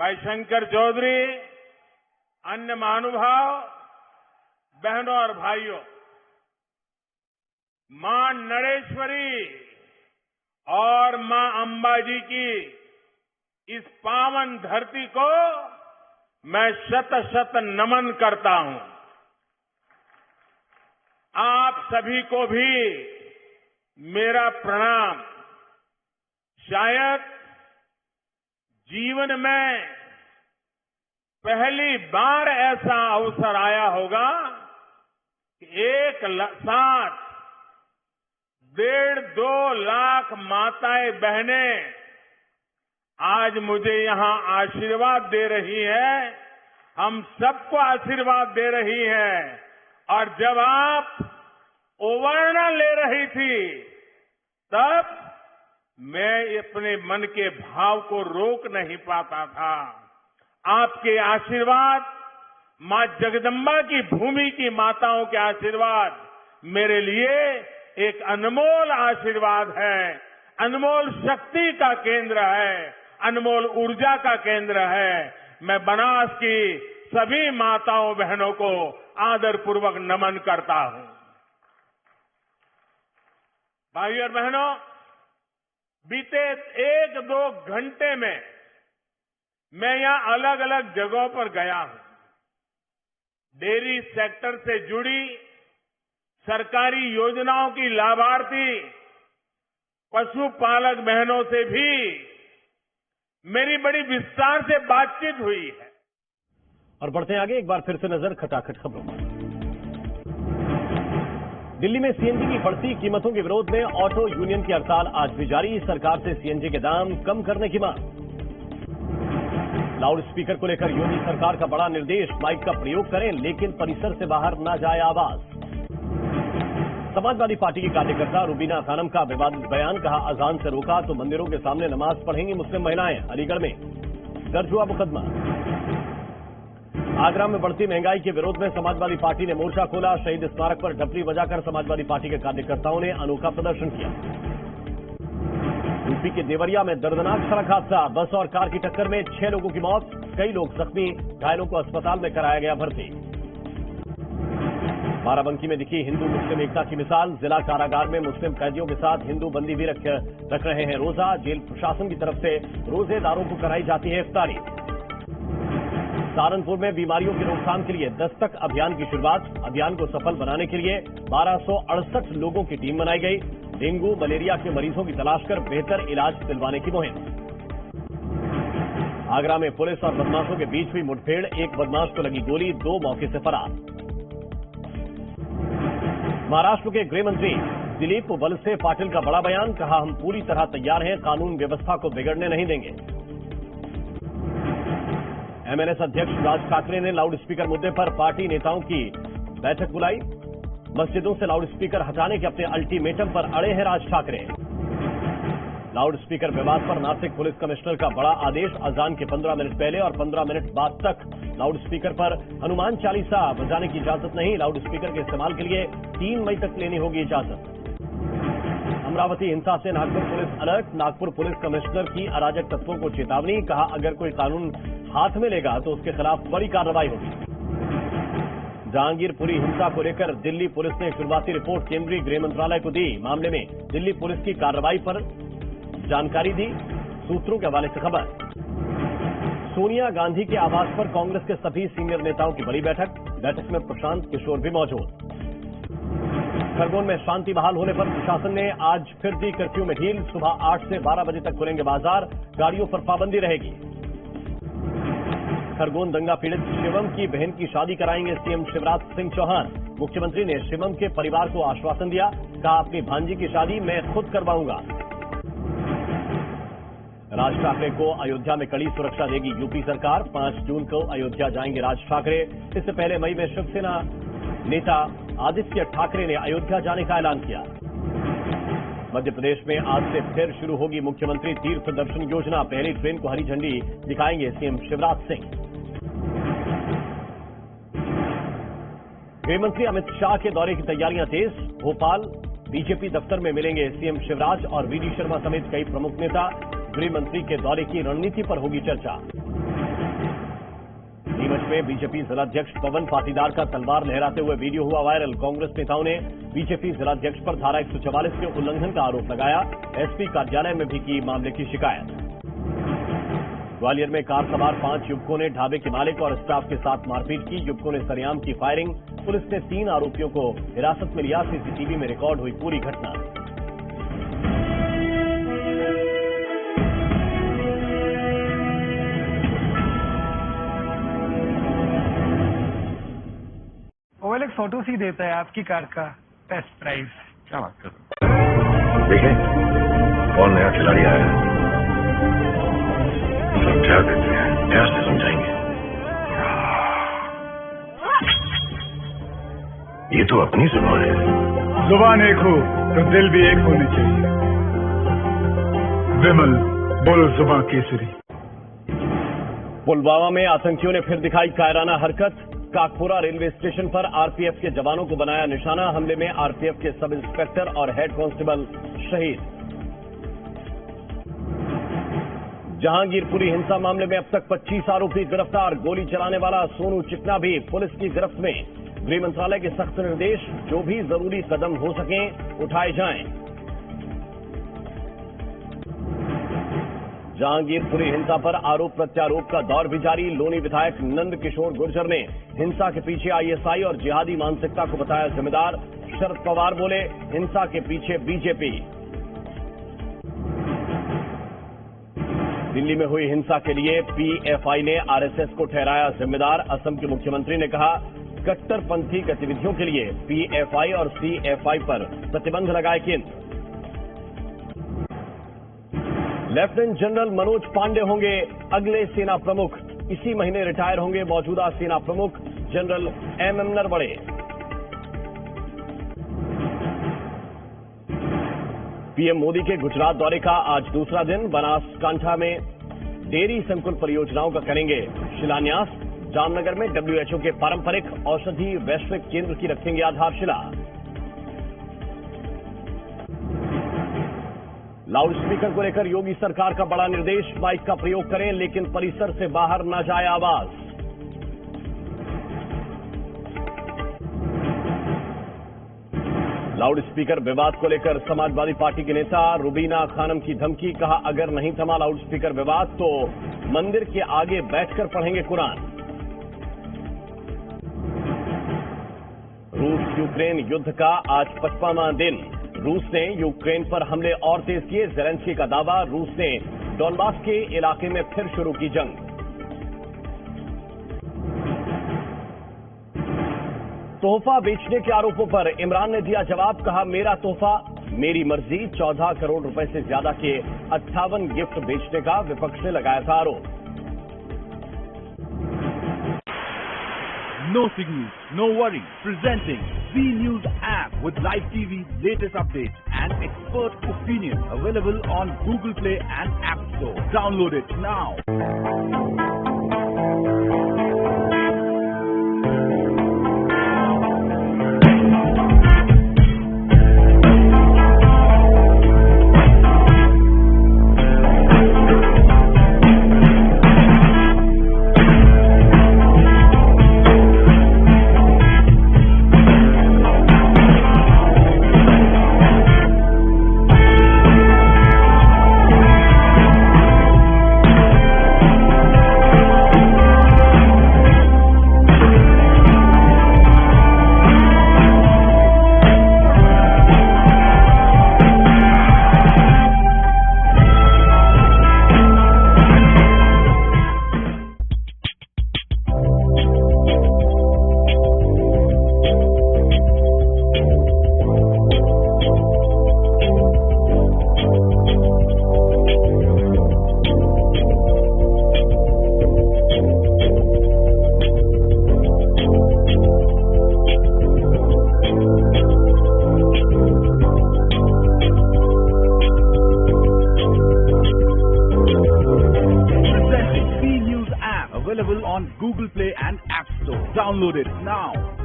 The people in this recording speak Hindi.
भाई शंकर चौधरी, अन्य महानुभाव, बहनों और भाइयों, मां नरेश्वरी और मां अंबाजी की इस पावन धरती को मैं शत शत नमन करता हूं। आप सभी को भी मेरा प्रणाम। शायद जीवन में पहली बार ऐसा अवसर आया होगा कि एक साथ 1.5-2 लाख माताएं बहनें आज मुझे यहां आशीर्वाद दे रही हैं, हम सबको आशीर्वाद दे रही हैं। और जब आप ओवारना ले रही थी तब मैं अपने मन के भाव को रोक नहीं पाता था। आपके आशीर्वाद, मां जगदम्बा की भूमि की माताओं के आशीर्वाद मेरे लिए एक अनमोल आशीर्वाद है, अनमोल शक्ति का केंद्र है, अनमोल ऊर्जा का केंद्र है। मैं बनास की सभी माताओं बहनों को आदरपूर्वक नमन करता हूं। भाइयों और बहनों, बीते 1-2 घंटे में मैं यहां अलग अलग जगहों पर गया हूं। डेयरी सेक्टर से जुड़ी सरकारी योजनाओं की लाभार्थी पशुपालक बहनों से भी मेरी बड़ी विस्तार से बातचीत हुई है। और बढ़ते हैं आगे, एक बार फिर से नजर खटाखट खबरों पर। दिल्ली में सीएनजी की बढ़ती कीमतों के विरोध में ऑटो यूनियन की हड़ताल आज भी जारी। सरकार से सीएनजी के दाम कम करने की मांग। लाउड स्पीकर को लेकर योगी सरकार का बड़ा निर्देश, माइक का प्रयोग करें लेकिन परिसर से बाहर न जाए आवाज। समाजवादी पार्टी की कार्यकर्ता रुबीना खानम का विवादित बयान, कहा अजान से रोका तो मंदिरों के सामने नमाज पढ़ेंगी मुस्लिम महिलाएं। अलीगढ़ में दर्ज हुआ मुकदमा। आगरा में बढ़ती महंगाई के विरोध में समाजवादी पार्टी ने मोर्चा खोला। शहीद स्मारक पर ढपली बजाकर समाजवादी पार्टी के कार्यकर्ताओं ने अनोखा प्रदर्शन किया। यूपी के देवरिया में दर्दनाक सड़क हादसा, बस और कार की टक्कर में 6 लोगों की मौत, कई लोग जख्मी, घायलों को अस्पताल में कराया गया भर्ती। बाराबंकी में दिखी हिंदू मुस्लिम एकता की मिसाल, जिला कारागार में मुस्लिम कैदियों के साथ हिंदू बंदी भी रख रहे हैं रोजा। जेल प्रशासन की तरफ से रोजेदारों को कराई जाती है इफ्तारी। सहारनपुर में बीमारियों की रोकथाम के लिए दस्तक अभियान की शुरुआत। अभियान को सफल बनाने के लिए 1268 लोगों की टीम बनाई गई। डेंगू मलेरिया के मरीजों की तलाश कर बेहतर इलाज दिलवाने की मुहिम। आगरा में पुलिस और बदमाशों के बीच हुई मुठभेड़, एक बदमाश को लगी गोली, 2 मौके से फरार। महाराष्ट्र के गृह मंत्री दिलीप वलसे पाटिल का बड़ा बयान, कहा हम पूरी तरह तैयार हैं, कानून व्यवस्था को बिगड़ने नहीं देंगे। एमएनएस अध्यक्ष राज ठाकरे ने लाउड स्पीकर मुद्दे पर पार्टी नेताओं की बैठक बुलाई। मस्जिदों से लाउड स्पीकर हटाने के अपने अल्टीमेटम पर अड़े हैं राज ठाकरे। लाउड स्पीकर विवाद पर नासिक पुलिस कमिश्नर का बड़ा आदेश, अजान के 15 मिनट पहले और 15 मिनट बाद तक लाउड स्पीकर पर हनुमान चालीसा बजाने की इजाजत नहीं। लाउड स्पीकर के इस्तेमाल के लिए 3 मई तक लेनी होगी इजाजत। अमरावती हिंसा से Nagpur police alert, Nagpur police commissioner की अराजक तत्वों को चेतावनी, कहा अगर कोई कानून हाथ में लेगा तो उसके खिलाफ बड़ी कार्रवाई होगी। जहांगीरपुरी हिंसा को लेकर दिल्ली पुलिस ने शुरुआती रिपोर्ट केंद्रीय गृह मंत्रालय को दी। मामले में दिल्ली पुलिस की कार्रवाई पर जानकारी दी। सूत्रों के हवाले से खबर। सोनिया गांधी के आवास पर कांग्रेस के सभी सीनियर नेताओं की बड़ी बैठक में प्रशांत किशोर भी मौजूद। खरगोन में शांति बहाल होने पर प्रशासन ने आज फिर दी कर्फ्यू में ढील। सुबह 8 से 12 बजे तक खुलेंगे बाजार, गाड़ियों पर पाबंदी रहेगी। खरगोन दंगा पीड़ित शिवम की बहन की शादी कराएंगे सीएम शिवराज सिंह चौहान। मुख्यमंत्री ने शिवम के परिवार को आश्वासन दिया, कहा अपनी भांजी की शादी मैं खुद करवाऊंगा। राज ठाकरे को अयोध्या में कड़ी सुरक्षा देगी यूपी सरकार। 5 जून को अयोध्या जाएंगे राज ठाकरे। इससे पहले मई में शिवसेना नेता आदित्य ठाकरे ने अयोध्या जाने का ऐलान किया। मध्य प्रदेश में आज से फिर शुरू होगी मुख्यमंत्री तीर्थ दर्शन योजना। पहली ट्रेन को हरी झंडी दिखाएंगे सीएम शिवराज सिंह। गृहमंत्री अमित शाह के दौरे की तैयारियां तेज। भोपाल बीजेपी दफ्तर में मिलेंगे सीएम शिवराज और वीडी शर्मा समेत कई प्रमुख नेता। गृह मंत्री के दौरे की रणनीति पर होगी चर्चा। नीमच में बीजेपी जिलाध्यक्ष पवन पाटीदार का तलवार लहराते हुए वीडियो हुआ वायरल। कांग्रेस नेताओं ने बीजेपी जिलाध्यक्ष पर धारा 144 के उल्लंघन का आरोप लगाया। एसपी कार्यालय में भी की मामले की शिकायत। ग्वालियर में कार सवार 5 युवकों ने ढाबे के मालिक और स्टाफ के साथ मारपीट की। युवकों ने सरेआम की फायरिंग। पुलिस ने 3 आरोपियों को हिरासत में लिया। सीसीटीवी में रिकॉर्ड हुई पूरी घटना। OLX ऑटो ही देता है आपकी कार का बेस्ट प्राइस। क्या बात कर रहे हो? देखिए कौन नया खिलाड़ी आया है, समझा देते हैं, प्यार से समझाएंगे। ये तो अपनी जुबान है। जुबान एक हो तो दिल भी एक होने चाहिए। विमल बोलो जुबान केसरी। पुलवामा में आतंकियों ने फिर दिखाई कायराना हरकत। काकपुरा रेलवे स्टेशन पर आरपीएफ के जवानों को बनाया निशाना। हमले में आरपीएफ के सब इंस्पेक्टर और हेड कांस्टेबल शहीद। जहांगीरपुरी हिंसा मामले में अब तक 25 आरोपी गिरफ्तार। गोली चलाने वाला सोनू चिकना भी पुलिस की गिरफ्त में। गृह मंत्रालय के सख्त निर्देश, जो भी जरूरी कदम हो सकें उठाए जाएं। जहांगीरपुरी हिंसा पर आरोप प्रत्यारोप का दौर भी जारी। लोनी विधायक नंद किशोर गुर्जर ने हिंसा के पीछे आईएसआई और जिहादी मानसिकता को बताया जिम्मेदार। शरद पवार बोले हिंसा के पीछे बीजेपी। दिल्ली में हुई हिंसा के लिए पीएफआई ने आरएसएस को ठहराया जिम्मेदार। असम के मुख्यमंत्री ने कहा कट्टरपंथी गतिविधियों के लिए पीएफआई और सीएफआई पर प्रतिबंध लगाए केंद्र। लेफ्टिनेंट जनरल मनोज पांडे होंगे अगले सेना प्रमुख। इसी महीने रिटायर होंगे मौजूदा सेना प्रमुख general MM Naravane. PM Modi के गुजरात दौरे का आज दूसरा दिन। बनासकांठा में डेयरी संकुल परियोजनाओं का करेंगे शिलान्यास। जामनगर में डब्ल्यूएचओ के पारंपरिक औषधि वैश्विक केंद्र की रखेंगे आधारशिला। लाउड स्पीकर को लेकर योगी सरकार का बड़ा निर्देश। माइक का प्रयोग करें लेकिन परिसर से बाहर न जाए आवाज। लाउड स्पीकर विवाद को लेकर समाजवादी पार्टी के नेता रुबीना खानम की धमकी। कहा अगर नहीं थमा लाउड स्पीकर विवाद तो मंदिर के आगे बैठकर पढ़ेंगे कुरान। रूस यूक्रेन युद्ध का आज 55वां दिन। रूस ने यूक्रेन पर हमले और तेज किए। ज़ेलेंस्की का दावा, रूस ने डोनबास के इलाके में फिर शुरू की जंग। तोहफा बेचने के आरोपों पर इमरान ने दिया जवाब। कहा मेरा तोहफा मेरी मर्जी। 14 करोड़ रुपए से ज्यादा के 58 गिफ्ट बेचने का विपक्ष ने लगाया था आरोप। No signals, no worry. Presenting Z News app with live TV, latest updates and expert opinion. Available on Google Play and App Store. Download it now. Available on Google Play and App Store. Download it now.